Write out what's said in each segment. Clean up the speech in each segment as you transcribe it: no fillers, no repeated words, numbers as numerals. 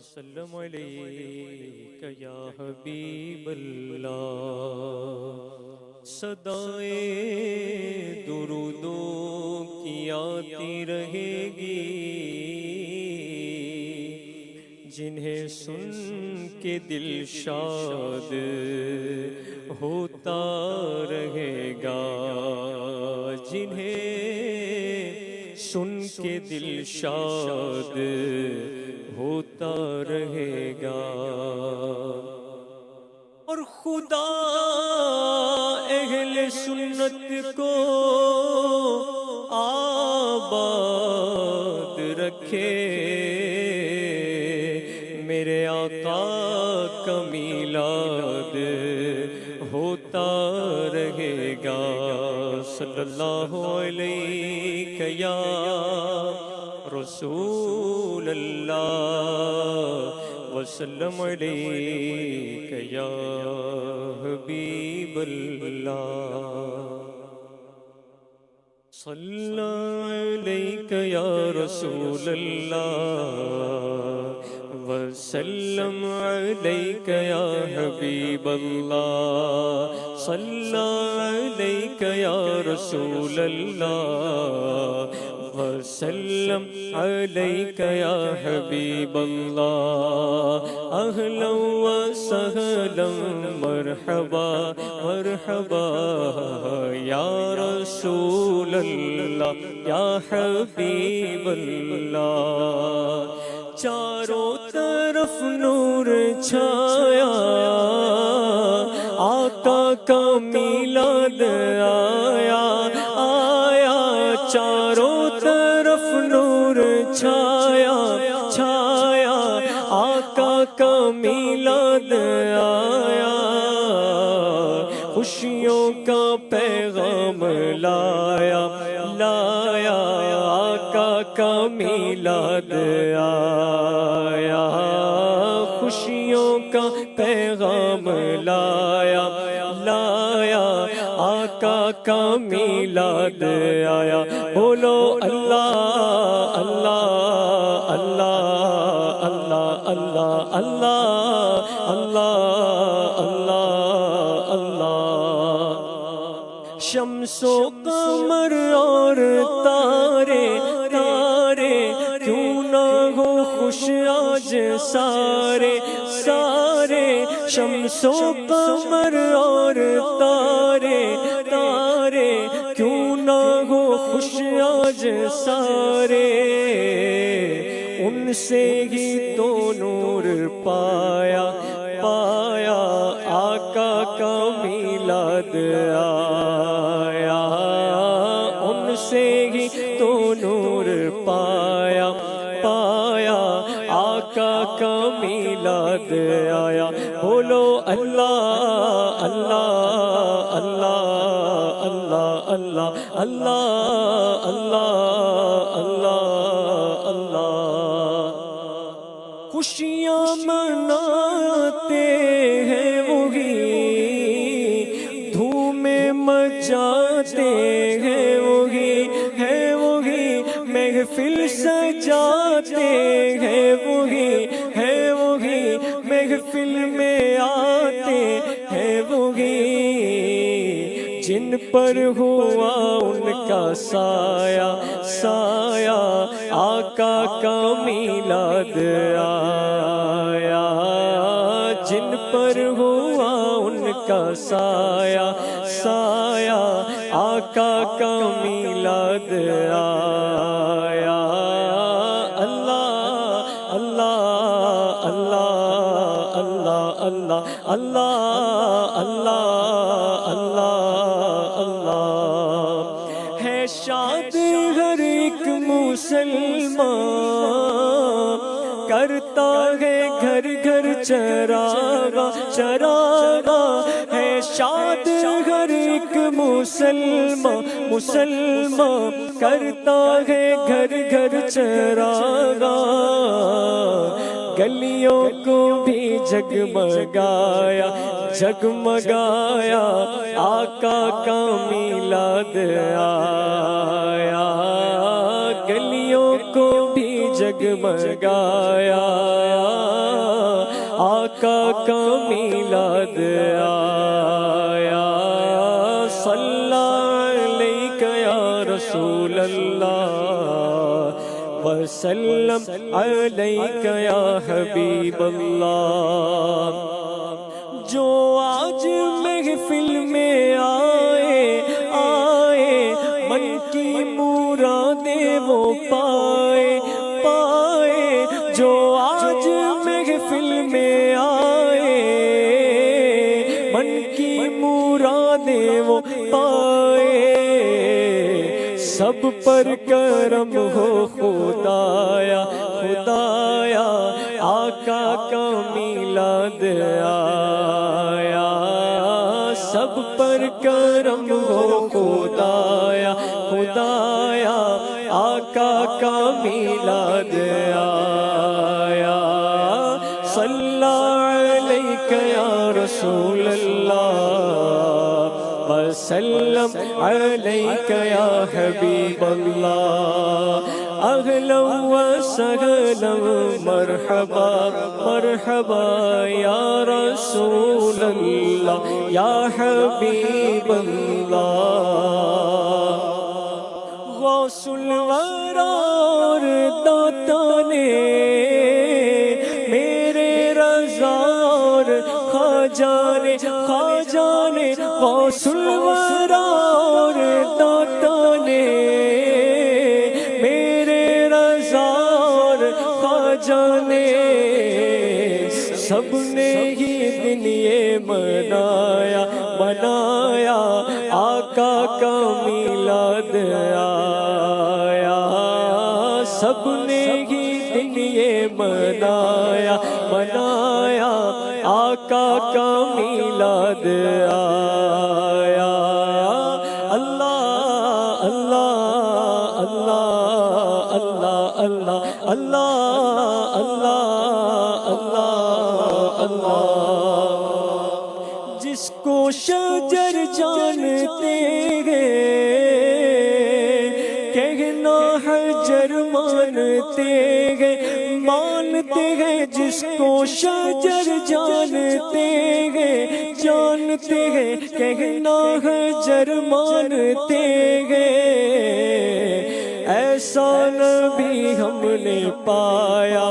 وسلم علیک یا حبیب اللہ۔ صدائیں درودوں کی آتی رہے گی، جنہیں سن کے دل شاد ہوتا رہے گا، جنہیں سن کے دل شاد ہوتا رہے گا۔ اور خدا اہل سنت کو آباد رکھے، میرے آقا کا میلاد ہوتا رہے گا۔ صلی اللہ علیہ یا رسول اللہ، وسلم علیک یا حبیب اللہ۔ صلی علیک یا رسول اللہ، وسلم علیک یا حبیب اللہ۔ صلی علیک یا رسول اللہ، وسلم علیک یا حبیب اللہ۔ اہلا وسہلا مرحبا مرحبا یا رسول اللہ یا حبیب اللہ۔ چاروں طرف نور چھایا، آقا کا میلاد آیا آیا۔ چاروں طرف نور چھایا چھایا، آقا کا میلاد آیا۔ خوشیوں کا پیغام لایا لایا، آقا کا میلاد آیا۔ خوشیوں کا پیغام لایا لایا، آقا کا میلاد آیا۔ بولو اللہ اللہ اللہ اللہ اللہ اللہ اللہ اللہ اللہ۔ شمس و قمر اور تارے تارے، کیوں نہ ہو خوش آج سارے سارے۔ شمس و قمر اور تارے تارے، کیوں نہ ہو خوش آج سارے۔ ان سے ہی تو نور پایا پایا، آقا کا میلاد آیا۔ ان سے ہی تو نور پایا پایا، آقا کا میلاد آیا۔ بولو اللہ اللہ اللہ اللہ اللہ اللہ اللہ اللہ اللہ۔ خوشیاں مناتے ہیں وہی، دھومیں مچاتے ہیں وہی، ہے وہی محفل سجاتے ہیں وہی، ہے وہی محفل میں آتے ہیں وہی۔ جن پر ہوا ان کا سایہ سایہ، آقا کا میلاد آیا۔ جن پر ہوا ان کا سایہ سایہ، آقا کا میلاد آیا۔ اللہ اللہ اللہ اللہ اللہ اللہ اللہ اللہ اللہ۔ ہے شاد ہر ایک مسلمان، کرتا ہے گھر گھر چراغا چراغا۔ ہے شاد ہر ایک مسلمان مسلمان، کرتا ہے گھر گھر چراغا۔ گلیوں کو بھی جگمگایا جگمگایا، آقا کا میلاد آیا۔ گلیوں کو بھی جگمگایا آقا کا میلاد آیا صلی علیک یا رسول اللہ وسلم علیک یا حبیب اللہ جو آج محفل میں آئے من کی مرادیں وہ پائے جو آج محفل میں آئے من کی مرادیں وہ پائے سب پر کرم ہو خدایا آقا کا میلاد آیا سب پر کرم ہو خدایا آقا کا میلاد آیا صلی علیک یا رسول اللہ وسلم علیک یا حبیب اللہ اہلا وسہلا مرحبا مرحبا یا رسول اللہ یا حبیب اللہ غوث الورا اور داتا نے میرے رضا اور خواجہ نے غوث الورا اور داتا نے میرے رضا اور خواجہ نے سب نے ہی دن یہ منایا آقا کا میلاد آیا سب نے ہی دن یہ منایا آقا کا میلاد آیا اللہ اللہ اللہ اللہ اللہ اللہ اللہ اللہ اللہ جس کو شجر جانتے ہیں کہنا حجر مانتے ہیں جس کو شجر جانتے ہیں کہنا حجر مانتے ہیں ایسا نبی ہم نے پایا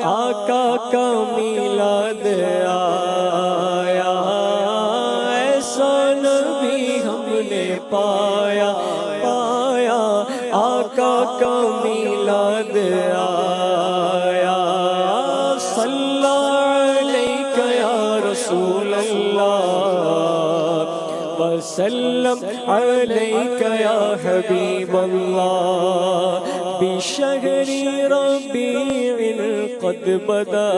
آقا کا میلاد آیا ایسا نبی ہم نے پایا آقا کا میلاد آیا صلی علیک یا رسول اللہ وسلم علیک یا حبیب اللہ بشہر ربیع قد بدا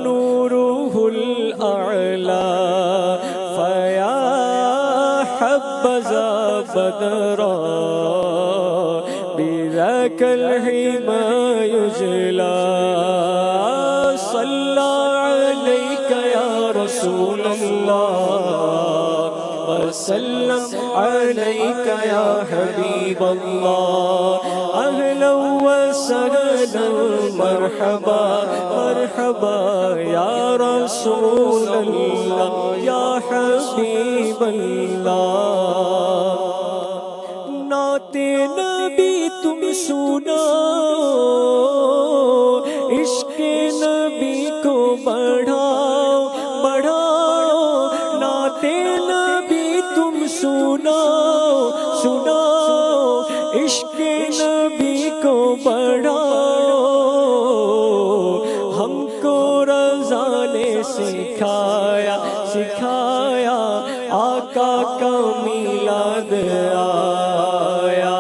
نورہ الاعلی فیا حبذا بدرا بذاک الحما یجلا صلی علیک یا رسول اللہ وسلم علیک یا حبیب اللہ اہلا وسہلا مرحبا مرحبا یا رسول اللہ یا حبیب اللہ نعت نبی تم سناؤ عشق نبی کو بڑھاؤ نعت نبی تم سناؤ عشق نبی کو بڑھاؤ ہم کو رضا نے سکھایا آقا کا میلاد آیا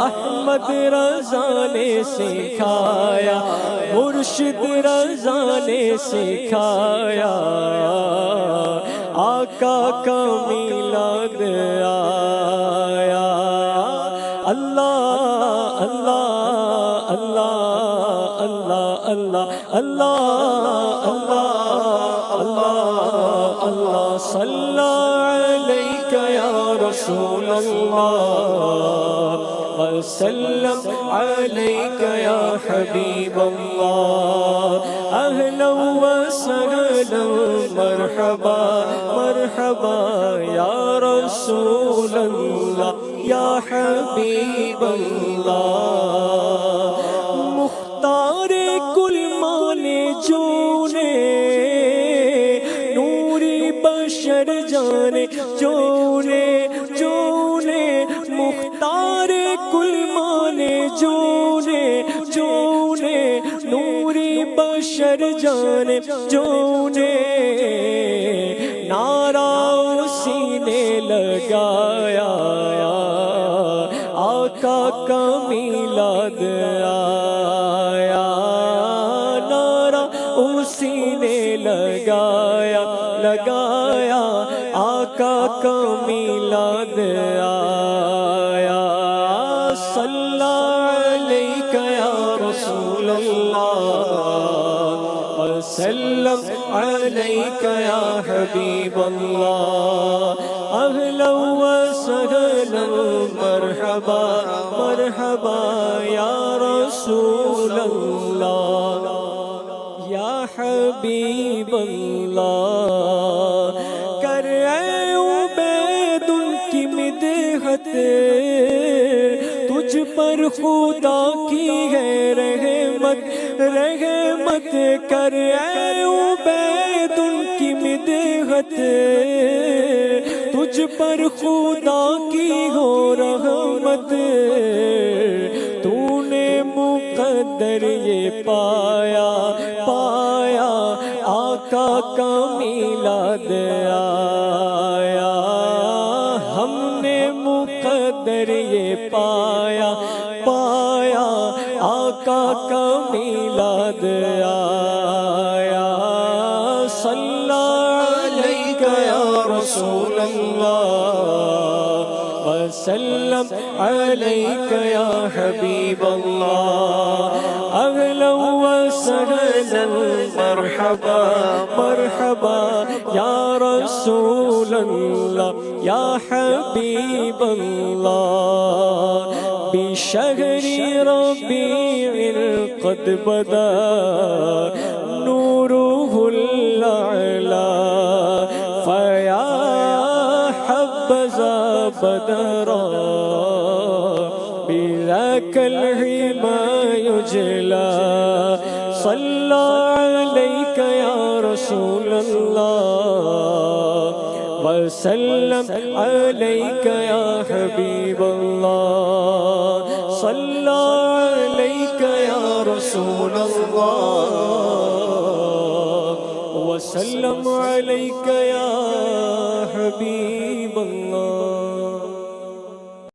احمد رضا نے سکھایا مرشد رضا نے سکھایا آقا کا میلاد آیا اللہ اللہ اللہ اللہ اللہ اللہ اللہ اللہ اللہ صلی علیک یا رسول اللہ وسلم عليك يا حبيب الله أهلا وسهلا مرحبا مرحبا يا رسول الله يا حبيب الله مختار كل مانے جونے نوری بشر جانے جونے جونے مختار کل مانے جونے جونے نوری بشر جانے جونے نعرہ اسی نے لگایا آقا کا میلاد آیا نعرہ اسی نے لگایا لگایا آقا کا میلاد آیا صلی علیک یا رسول اللہ وسلم علیک یا حبیب اللہ اہلا وسہلا مرحبا مرحبا یا رسول اللہ یا حبیب اللہ کر اے عبید ان کی مدحت تجھ پر خدا کی ہے رحمت رحمت کر اے عبید ان کی مدحت تجھ پر خدا کی ہو رحمت تو نے مقدر یہ پایا پایا آقا کا میلاد آیا ہم نے مقدر یہ پایا پایا آقا کا میلاد آیا صلی علیک یا رسول اللہ وسلم علیک یا حبیب اللہ اہلا وسہلا مرحبا مرحبا یا رسول اللہ یا حبیب اللہ بشہر ربیع قد بدا نورہ الاعلی فیا حبذا بدرا بذاك الحما يجلى صلى عليك يا رسول الله وسلم عليك يا حبيب الله صلى عليك يا رسول الله وسلم عليك يا حبيب